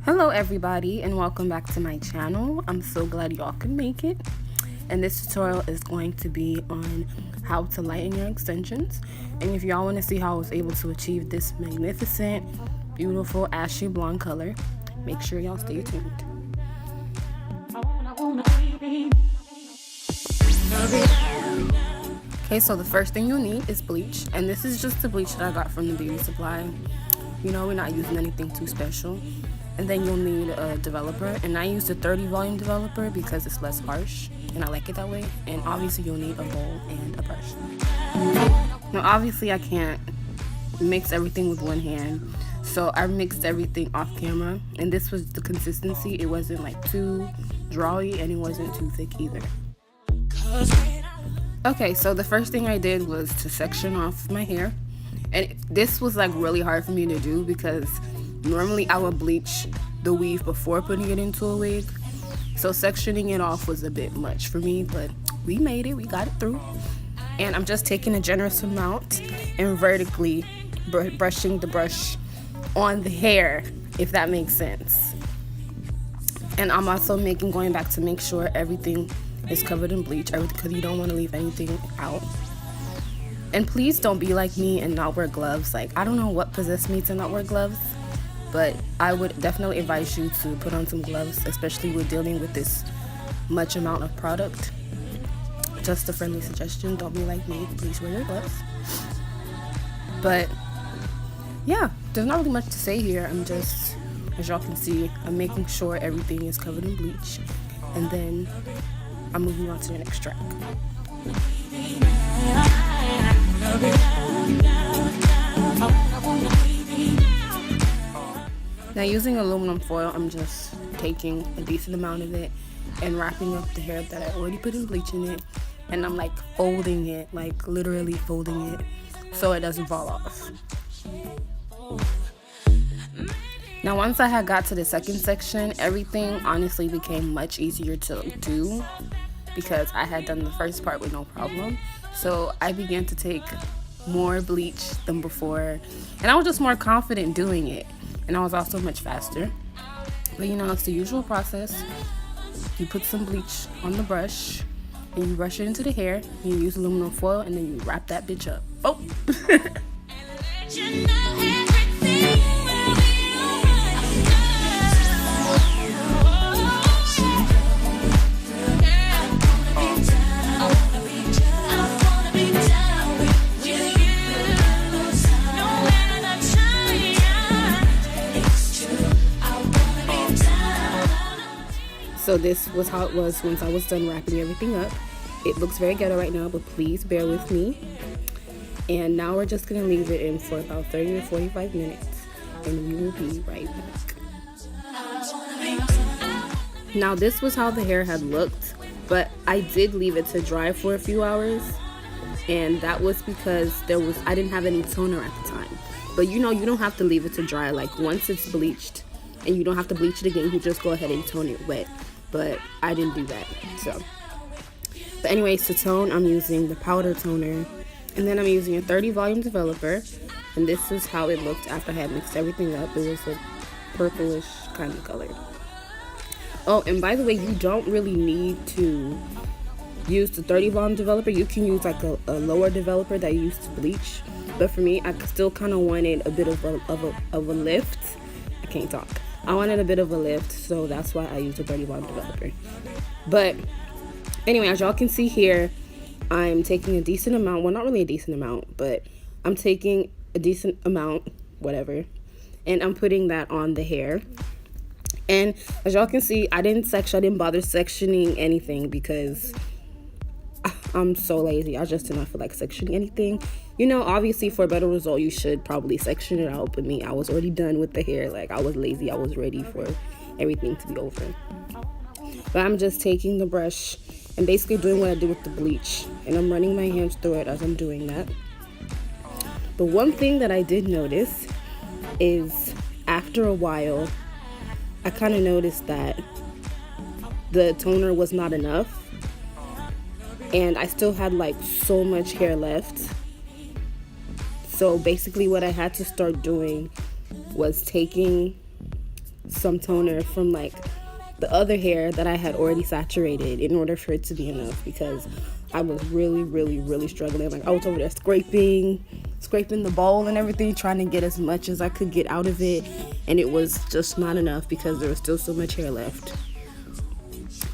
Hello everybody and welcome back to my channel. I'm so glad y'all could make it. And this tutorial is going to be on how to lighten your extensions. And if y'all want to see how I was able to achieve this magnificent, beautiful ashy blonde color, make sure y'all stay tuned. Okay, so the first thing you'll need is bleach. And this is just the bleach that I got from the beauty supply. You know, we're not using anything too special. And then you'll need a developer, and I use the 30 volume developer because it's less harsh and I like it that way. And obviously you'll need a bowl and a brush. Now obviously I can't mix everything with one hand, so I mixed everything off camera, and this was the consistency. It wasn't like too drawy and it wasn't too thick either. Okay, so the first thing I did was to section off my hair, and this was like really hard for me to do because normally I would bleach the weave before putting it into a wig. So sectioning it off was a bit much for me, but we made it, we got it through. And I'm just taking a generous amount and vertically brushing the brush on the hair, if that makes sense. And I'm also going back to make sure everything is covered in bleach, because you don't want to leave anything out. And please don't be like me and not wear gloves. Like, I don't know what possessed me to not wear gloves, but I would definitely advise you to put on some gloves, especially with dealing with this much amount of product. Just a friendly suggestion, don't be like me, please wear your gloves. But yeah, there's not really much to say here. I'm just, as y'all can see, I'm making sure everything is covered in bleach, and then I'm moving on to the next track. Now using aluminum foil, I'm just taking a decent amount of it and wrapping up the hair that I already put in bleach in it, and I'm like folding it, like literally folding it so it doesn't fall off. Now once I had got to the second section, everything honestly became much easier to do because I had done the first part with no problem. So I began to take more bleach than before, and I was just more confident doing it. And I was also much faster. But you know, it's the usual process. You put some bleach on the brush, and you brush it into the hair, and you use aluminum foil, and then you wrap that bitch up. Oh! So this was how it was once I was done wrapping everything up. It looks very ghetto right now, but please bear with me. And now we're just gonna leave it in for about 30 to 45 minutes, and we will be right back. Now this was how the hair had looked, but I did leave it to dry for a few hours, and that was because I didn't have any toner at the time. But you know, you don't have to leave it to dry. Like once it's bleached, and you don't have to bleach it again, you just go ahead and tone it wet. But I didn't do that. But anyways, to tone, I'm using the powder toner, and then I'm using a 30 volume developer, and this is how it looked after I had mixed everything up. It was a purplish kind of color. Oh, and by the way, you don't really need to use the 30 volume developer. You can use like a lower developer that you use to bleach, but for me, I still kind of wanted a bit of a lift. I can't talk. I wanted a bit of a lift, so that's why I used a 30 volume developer. But anyway, as y'all can see here, I'm taking a decent amount. Well, not really a decent amount, but I'm taking a decent amount, whatever, and I'm putting that on the hair. And as y'all can see, I didn't bother sectioning anything because I'm so lazy. I just did not feel like sectioning anything. You know, obviously for a better result, you should probably section it out. But me, I was already done with the hair. Like, I was lazy. I was ready for everything to be over. But I'm just taking the brush and basically doing what I did with the bleach. And I'm running my hands through it as I'm doing that. But one thing that I did notice is after a while, I kind of noticed that the toner was not enough. And I still had like so much hair left. So basically what I had to start doing was taking some toner from like the other hair that I had already saturated in order for it to be enough, because I was really struggling. Like I was over there scraping the bowl and everything, trying to get as much as I could get out of it, and it was just not enough because there was still so much hair left.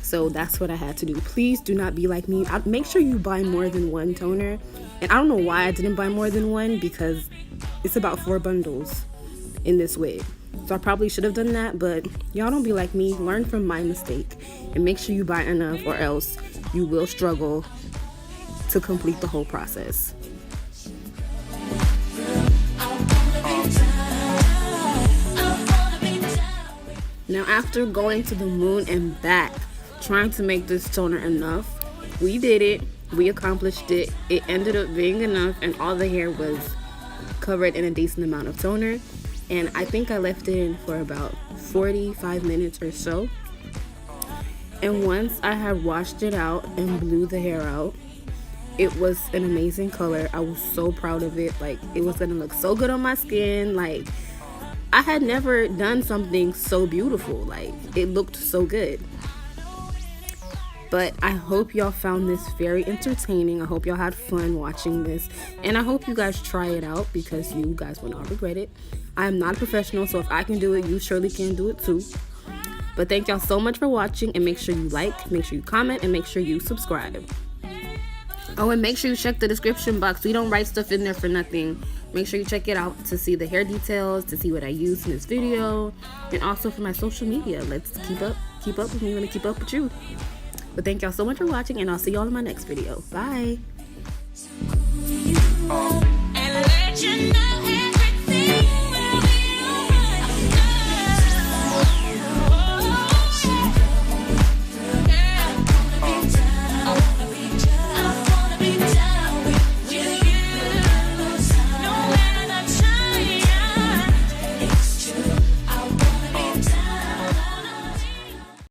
So that's what I had to do. Please do not be like me. Make sure you buy more than one toner. And I don't know why I didn't buy more than one, because it's about 4 bundles in this wig. So I probably should have done that, but y'all don't be like me. Learn from my mistake and make sure you buy enough, or else you will struggle to complete the whole process. Now, after going to the moon and back, trying to make this toner enough, we did it. We accomplished it. It ended up being enough, and all the hair was covered in a decent amount of toner. And I think I left it in for about 45 minutes or so. And once I had washed it out and blew the hair out, it was an amazing color. I was so proud of it. Like, it was gonna look so good on my skin. Like, I had never done something so beautiful. Like, it looked so good. But I hope y'all found this very entertaining. I hope y'all had fun watching this. And I hope you guys try it out, because you guys will not regret it. I am not a professional, so if I can do it, you surely can do it too. But thank y'all so much for watching, and make sure you like, make sure you comment, and make sure you subscribe. Oh, and make sure you check the description box. We don't write stuff in there for nothing. Make sure you check it out to see the hair details, to see what I used in this video, and also for my social media. Let's keep up with me when I keep up with you. But thank y'all so much for watching, and I'll see y'all in my next video. Bye.